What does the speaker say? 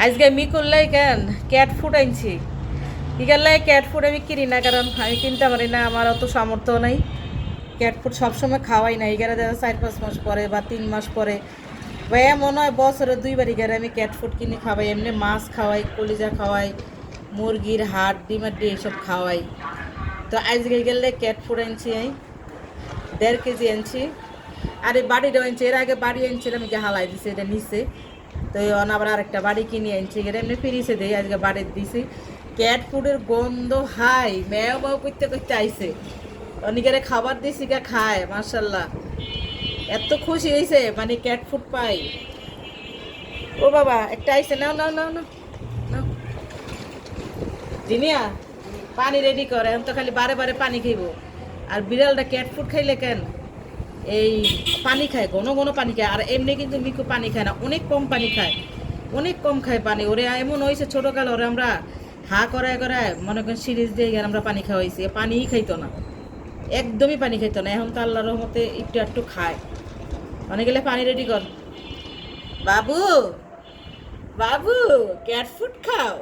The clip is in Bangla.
আজকে মিকুল্লাই কেন ক্যাট ফুড আনছি। ইগাল্লাই ক্যাট ফুড আমি কিনি না, কারণ আমি কিনতে পারি না, আমার অত সামর্থ্য নেই। ক্যাট ফুড সবসময় খাওয়াই না, এগারে দেখা 4-5 মাস পরে বা 3 মাস পরে বা মনে হয় বছরে 2বার এগারে আমি ক্যাট ফুড কিনে খাওয়াই। এমনি মাছ খাওয়াই, কলিজা খাওয়াই, মুরগির হাড় ডিমার দিয়ে এইসব খাওয়াই। তো আজকে গেলে ক্যাট ফুড আনছি, আমি 1.5 কেজি আনছি। আর এই বাড়িটাও আনছি, এর আগে বাড়ি আনছিলাম, আমি হালাই দিছি এটা নিচে। তো আবার আরেকটা বাড়ি কিনে আনছি, এটা এমনি ফিরিছে দেই, আজকে বাড়ি দিছি। ক্যাট ফুডের গন্ধ হাই ম্যাও ম্যাও করতে করতে আইছে। অনেকেরে খাবার দিছি গা খায়, মার্শাল্লাহ এত খুশি হয়েছে, মানে ক্যাট ফুড পাই। ও বাবা একটা আইছে, নাও নাও নাও নাও নাও। জিনিয়া পানি রেডি করে, এখন তো খালি বারে বারে পানি খাইব। আর বিড়ালটা ক্যাট ফুড খাইলে কেন এই পানি খায়, ঘন ঘন পানি খায়। আর এমনি কিন্তু মিকু পানি খায় না, অনেক কম পানি খায়, অনেক কম খায় পানি। ওরে এমন হয়েছে ছোটোকাল, ওরে আমরা হা করায় করায় মনে করেন সিরিজ দিয়ে গেলে আমরা পানি খাওয়াইছি, পানিই খাইতো না, একদমই পানি খাইতো না। এখন তো আল্লাহর রহমতে একটু একটু খায়। অনেক গেলে পানি রেডি কর। বাবু বাবু ক্যাট ফুড খাও।